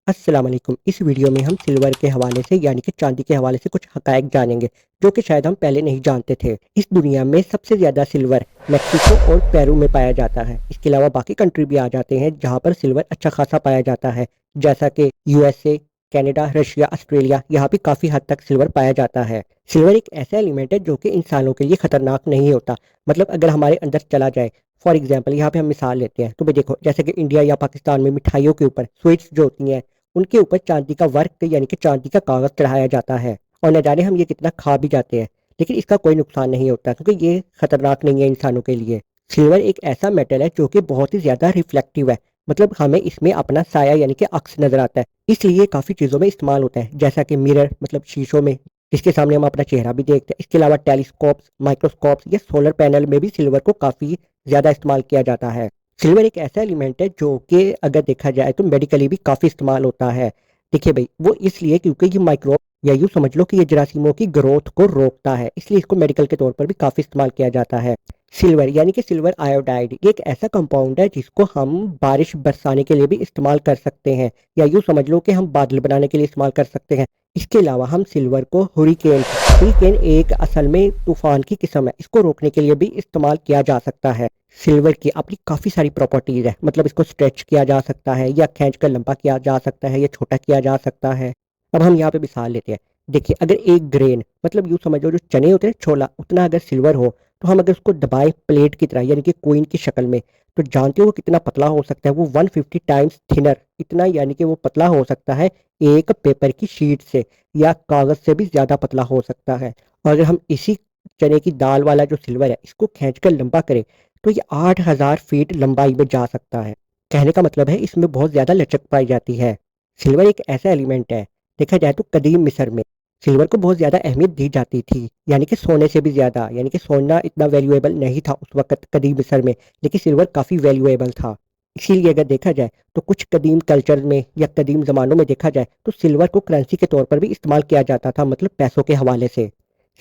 अस्सलाम वालेकुम। इस वीडियो में हम सिल्वर के हवाले से यानी कि चांदी के हवाले से कुछ हकायक जानेंगे जो कि शायद हम पहले नहीं जानते थे। इस दुनिया में सबसे ज़्यादा सिल्वर मेक्सिको और पेरू में पाया जाता है। इसके अलावा बाकी कंट्री भी आ जाते हैं जहाँ पर सिल्वर अच्छा खासा पाया जाता है, जैसा कि यूएसए, कनाडा, रशिया, ऑस्ट्रेलिया। यहाँ भी काफ़ी हद तक सिल्वर पाया जाता है। सिल्वर एक ऐसा एलिमेंट है जो कि इंसानों के लिए खतरनाक नहीं होता। मतलब अगर हमारे अंदर चला जाए, फॉर एग्जाम्पल यहाँ पे हम मिसाल लेते हैं तो भाई देखो, जैसे कि इंडिया या पाकिस्तान में मिठाइयों के ऊपर स्वीट्स जो होती हैं उनके ऊपर चांदी का वर्क यानी कि चांदी का कागज चढ़ाया जाता है। और न जाने हम ये कितना खा भी जाते हैं, लेकिन इसका कोई नुकसान नहीं होता क्योंकि ये खतरनाक नहीं है इंसानों के लिए। सिल्वर एक ऐसा मेटल है जो कि बहुत ही ज्यादा रिफ्लेक्टिव है। मतलब हमें इसमें अपना साया यानी कि अक्स नजर आता है, इसलिए काफी चीजों में इस्तेमाल होता है, जैसा कि मिरर मतलब शीशों में, जिसके सामने हम अपना चेहरा भी देखते हैं। इसके अलावा टेलीस्कोप्स, माइक्रोस्कोप्स या सोलर पैनल में भी सिल्वर को काफी ज्यादा इस्तेमाल किया जाता है। सिल्वर एक ऐसा एलिमेंट है जो कि अगर देखा जाए तो मेडिकली भी काफ़ी इस्तेमाल होता है। देखिए भाई, वो इसलिए क्योंकि ये माइक्रोब या यूँ समझ लो कि ये जरासीमों की ग्रोथ को रोकता है, इसलिए इसको मेडिकल के तौर पर भी काफ़ी इस्तेमाल किया जाता है। सिल्वर यानी कि सिल्वर आयोडाइड ये एक ऐसा कंपाउंड है जिसको हम बारिश बरसाने के लिए भी इस्तेमाल कर सकते हैं, या यूँ समझ लो कि हम बादल बनाने के लिए इस्तेमाल कर सकते हैं। इसके अलावा हम सिल्वर को हुरिकेन हुरिकेन एक असल में तूफान की किस्म है, इसको रोकने के लिए भी इस्तेमाल किया जा सकता है। सिल्वर की अपनी काफ़ी सारी प्रॉपर्टीज है, मतलब इसको स्ट्रेच किया जा सकता है या खींच कर लंबा किया जा सकता है या छोटा किया जा सकता है। अब हम यहाँ पे मिसाल लेते हैं। देखिए, अगर एक ग्रेन मतलब यूँ समझो जो चने होते हैं छोला, उतना अगर सिल्वर हो तो हम अगर उसको दबाएं प्लेट की तरह यानी कि कोइन की शक्ल में, तो जानते हो वो कितना पतला हो सकता है? वो 150 टाइम्स थिनर, इतना यानी कि वो पतला हो सकता है एक पेपर की शीट से, या कागज से भी ज्यादा पतला हो सकता है। और अगर हम इसी चने की दाल वाला जो सिल्वर है इसको खींचकर लंबा करें तो ये 8,000 फीट लंबाई में जा सकता है। कहने का मतलब है इसमें बहुत ज्यादा लचक पाई जाती है। सिल्वर एक ऐसा एलिमेंट है, देखा जाए तो कदीम मिस्र में सिल्वर को बहुत ज्यादा अहमियत दी जाती थी, यानी कि सोने से भी ज्यादा। यानी कि सोना इतना वैल्यूएबल नहीं था उस वक्त कदीम मिस्र में, लेकिन सिल्वर काफी वैल्यूएबल था। इसीलिए अगर देखा जाए तो कुछ कदीम कल्चर में या कदीम जमानों में देखा जाए तो सिल्वर को करेंसी के तौर पर भी इस्तेमाल किया जाता था, मतलब पैसों के हवाले से।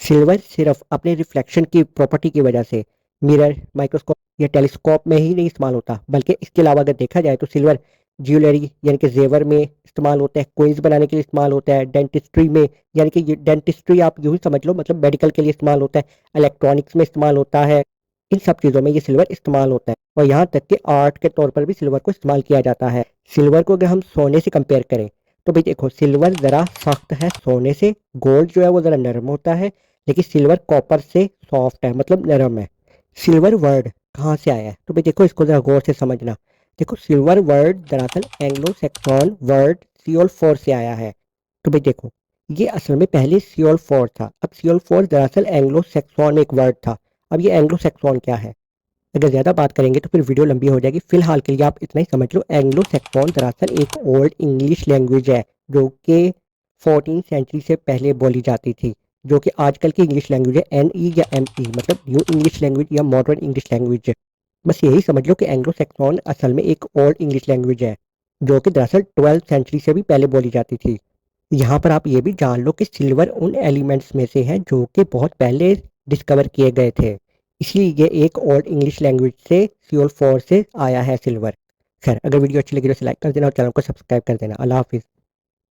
सिल्वर सिर्फ अपने रिफ्लेक्शन की प्रॉपर्टी की वजह से मिरर, माइक्रोस्कोप या टेलीस्कोप में ही नहीं इस्तेमाल होता, बल्कि इसके अलावा अगर देखा जाए तो सिल्वर ज्वेलरी यानी कि जेवर में इस्तेमाल होता है, कोइंस बनाने के लिए इस्तेमाल होता है, डेंटिस्ट्री में यानी कि ये डेंटिस्ट्री आप यूँ ही समझ लो, मतलब मेडिकल के लिए इस्तेमाल होता है, इलेक्ट्रॉनिक्स में इस्तेमाल होता है। इन सब चीज़ों में ये सिल्वर इस्तेमाल होता है, और यहाँ तक कि आर्ट के तौर पर भी सिल्वर को इस्तेमाल किया जाता है। सिल्वर को अगर हम सोने से कंपेयर करें तो भाई देखो, सिल्वर ज़रा सख्त है सोने से, गोल्ड जो है वो ज़रा नरम होता है, लेकिन सिल्वर कॉपर से सॉफ्ट है, मतलब नरम है। सिल्वर वर्ड कहाँ से आया है तो भाई देखो, इसको ज़रा गौर से समझना। देखो, सिल्वर वर्ड दरअसल Anglo Saxon word Seoul four से आया है। तो भाई देखो, ये असल में पहले सियोल फोर था, अब सियोल फोर दरअसल एंग्लो सैक्सन में एक वर्ड था। अब ये एंग्लो सैक्सन क्या है? अगर ज़्यादा बात करेंगे तो फिर वीडियो लंबी हो जाएगी, फिलहाल के लिए आप इतना ही समझ लो। एंग्लो सैक्सन दरअसल एक ओल्ड इंग्लिश लैंग्वेज है जो कि 14 सेंचुरी से पहले बोली जाती थी, जो कि आजकल की इंग्लिश लैंग्वेज है, एन ई या एम ई, मतलब न्यू इंग्लिश लैंग्वेज या मॉडर्न इंग्लिश लैंग्वेज। बस यही समझ लो कि एंग्लो सैक्सन असल में एक ओल्ड इंग्लिश लैंग्वेज है जो कि दरअसल 12 सेंचुरी से भी पहले बोली जाती थी। यहाँ पर आप ये भी जान लो कि सिल्वर उन एलिमेंट्स में से है जो कि बहुत पहले डिस्कवर किए गए थे, इसलिए ये एक ओल्ड इंग्लिश लैंग्वेज से सियोल फोर से आया है सिल्वर। खैर, अगर वीडियो अच्छी लगी तो इसे लाइक कर देना और चैनल को सब्सक्राइब कर देना। अल्लाह हाफिज़।